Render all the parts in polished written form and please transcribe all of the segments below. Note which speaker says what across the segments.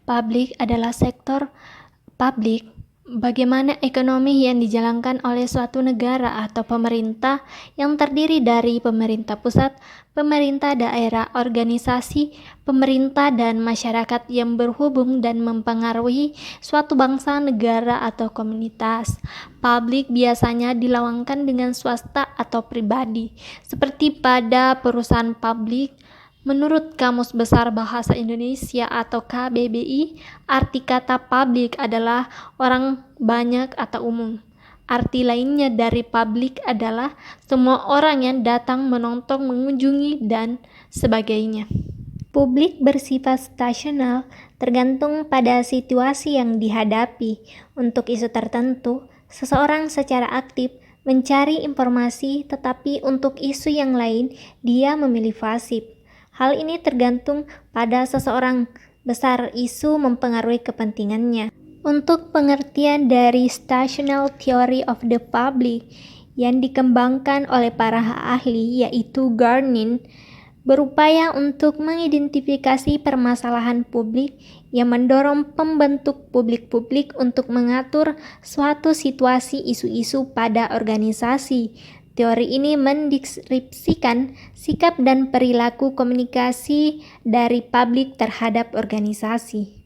Speaker 1: Publik adalah sektor publik. Bagaimana ekonomi yang dijalankan oleh suatu negara atau pemerintah yang terdiri dari pemerintah pusat, pemerintah daerah, organisasi, pemerintah, dan masyarakat yang berhubung dan mempengaruhi suatu bangsa, negara, atau komunitas. Publik biasanya dilawankan dengan swasta atau pribadi, seperti pada perusahaan publik. Menurut Kamus Besar Bahasa Indonesia atau KBBI, arti kata publik adalah orang banyak atau umum. Arti lainnya dari publik adalah semua orang yang datang, menonton, mengunjungi, dan sebagainya. Publik bersifat stasional, tergantung pada situasi yang dihadapi. Untuk isu tertentu, seseorang secara aktif mencari informasi, tetapi untuk isu yang lain, dia memilih pasif. Hal ini tergantung pada seseorang. Besar isu mempengaruhi kepentingannya. Untuk pengertian dari Stational Theory of the Public yang dikembangkan oleh para ahli, yaitu Garnin, berupaya untuk mengidentifikasi permasalahan publik yang mendorong pembentuk publik-publik untuk mengatur suatu situasi isu-isu pada organisasi. Teori ini mendeskripsikan sikap dan perilaku komunikasi dari publik terhadap organisasi.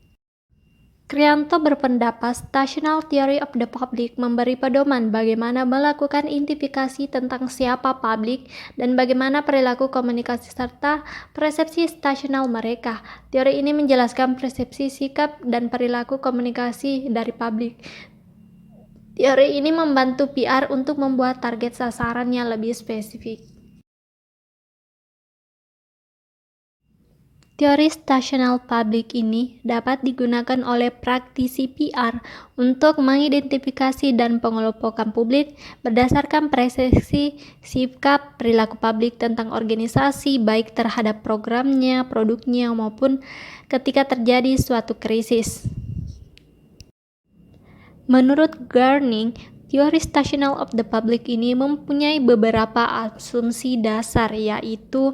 Speaker 1: Krianto berpendapat Stational Theory of the Public memberi pedoman bagaimana melakukan identifikasi tentang siapa publik dan bagaimana perilaku komunikasi serta persepsi stasional mereka. Teori ini menjelaskan persepsi, sikap, dan perilaku komunikasi dari publik. Teori ini membantu PR untuk membuat target sasaran yang lebih spesifik. Teori stational public ini dapat digunakan oleh praktisi PR untuk mengidentifikasi dan pengelompokan publik berdasarkan persepsi, sikap, perilaku publik tentang organisasi, baik terhadap programnya, produknya, maupun ketika terjadi suatu krisis. Menurut Garning, teori stational of the public ini mempunyai beberapa asumsi dasar, yaitu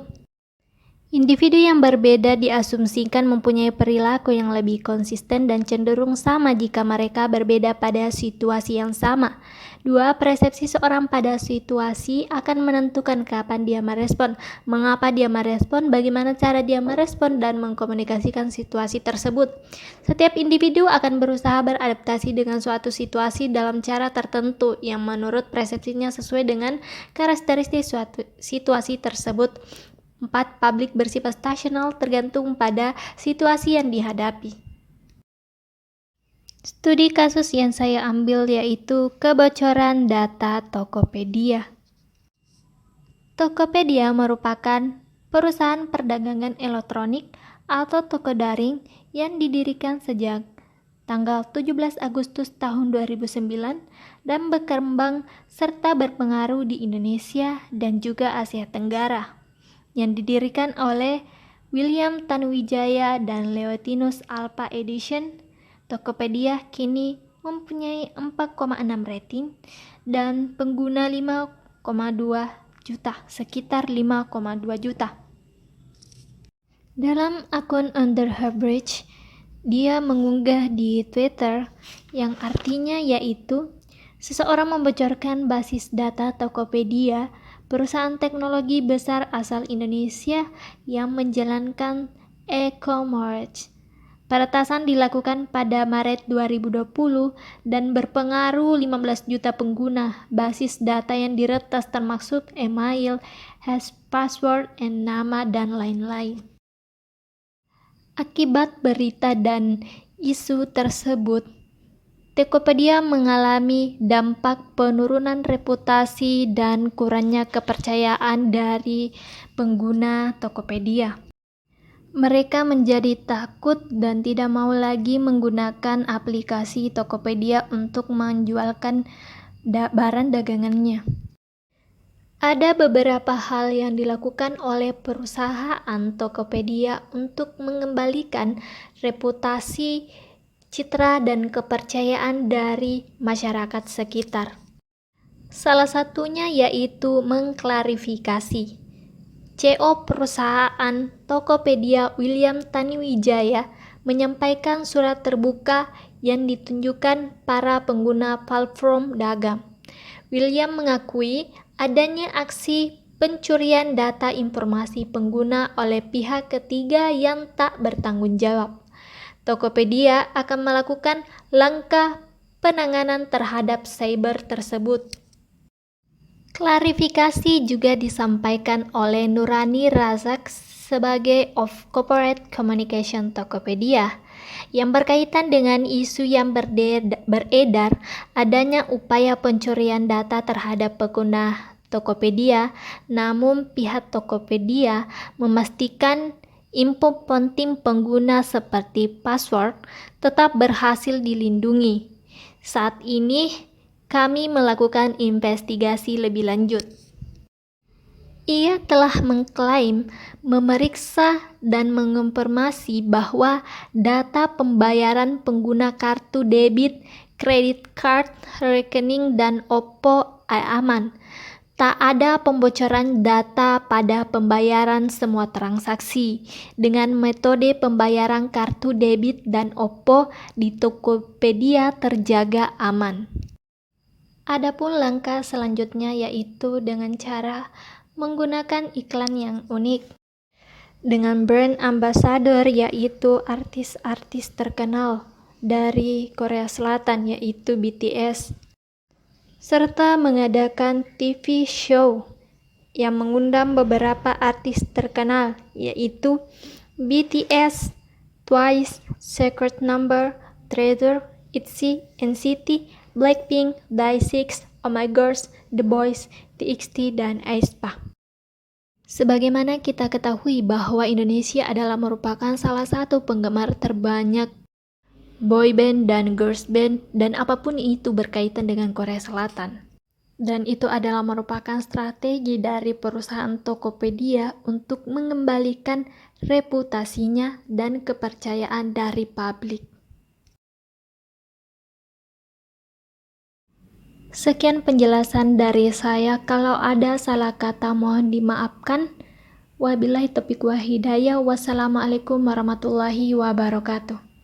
Speaker 1: individu yang berbeda diasumsikan mempunyai perilaku yang lebih konsisten dan cenderung sama jika mereka berbeda pada situasi yang sama. 2. Persepsi seorang pada situasi akan menentukan kapan dia merespon, mengapa dia merespon, bagaimana cara dia merespon, dan mengkomunikasikan situasi tersebut. Setiap individu akan berusaha beradaptasi dengan suatu situasi dalam cara tertentu yang menurut persepsinya sesuai dengan karakteristik suatu situasi tersebut. 4. Publik bersifat stasional tergantung pada situasi yang dihadapi. Studi kasus yang saya ambil yaitu kebocoran data Tokopedia. Tokopedia merupakan perusahaan perdagangan elektronik atau toko daring yang didirikan sejak tanggal 17 Agustus tahun 2009 dan berkembang serta berpengaruh di Indonesia dan juga Asia Tenggara, yang didirikan oleh William Tanuwijaya dan Leontinus Alpha Edition. Tokopedia kini mempunyai 4,6 rating dan pengguna 5,2 juta, sekitar 5,2 juta. Dalam akun Under Her Bridge, dia mengunggah di Twitter yang artinya yaitu seseorang membocorkan basis data Tokopedia, perusahaan teknologi besar asal Indonesia yang menjalankan e-commerce. Peretasan dilakukan pada Maret 2020 dan berpengaruh 15 juta pengguna. Basis data yang diretas termasuk email, hash, password, nama, dan lain-lain. Akibat berita dan isu tersebut, Tokopedia mengalami dampak penurunan reputasi dan kurangnya kepercayaan dari pengguna Tokopedia. Mereka menjadi takut dan tidak mau lagi menggunakan aplikasi Tokopedia untuk menjualkan barang dagangannya. Ada beberapa hal yang dilakukan oleh perusahaan Tokopedia untuk mengembalikan reputasi, citra, dan kepercayaan dari masyarakat sekitar. Salah satunya yaitu mengklarifikasi. CEO perusahaan Tokopedia William Tanuwijaya menyampaikan surat terbuka yang ditunjukkan para pengguna platform dagang. William mengakui adanya aksi pencurian data informasi pengguna oleh pihak ketiga yang tak bertanggung jawab. Tokopedia akan melakukan langkah penanganan terhadap cyber tersebut. Klarifikasi juga disampaikan oleh Nurani Razak sebagai of Corporate Communication Tokopedia yang berkaitan dengan isu yang beredar adanya upaya pencurian data terhadap pengguna Tokopedia, namun pihak Tokopedia memastikan info penting pengguna seperti password tetap berhasil dilindungi. Saat ini, kami melakukan investigasi lebih lanjut. Ia telah mengklaim, memeriksa, dan mengonfirmasi bahwa data pembayaran pengguna kartu debit, kredit card, rekening, dan OPPO aman. Tak ada pembocoran data pada pembayaran semua transaksi dengan metode pembayaran kartu debit dan OPPO di Tokopedia terjaga aman. Adapun langkah selanjutnya yaitu dengan cara menggunakan iklan yang unik dengan brand ambassador yaitu artis-artis terkenal dari Korea Selatan yaitu BTS, serta mengadakan TV show yang mengundang beberapa artis terkenal yaitu BTS, Twice, Secret Number, Treasure, ITZY, NCT, Blackpink, DAI6, Oh My Girls, The Boys, TXT, dan aespa. Sebagaimana kita ketahui bahwa Indonesia adalah merupakan salah satu penggemar terbanyak boyband dan girls band dan apapun itu berkaitan dengan Korea Selatan. Dan itu adalah merupakan strategi dari perusahaan Tokopedia untuk mengembalikan reputasinya dan kepercayaan dari publik. Sekian penjelasan dari saya. Kalau ada salah kata mohon dimaafkan. Wabillahi taufiq wal hidayah. Wassalamualaikum warahmatullahi wabarakatuh.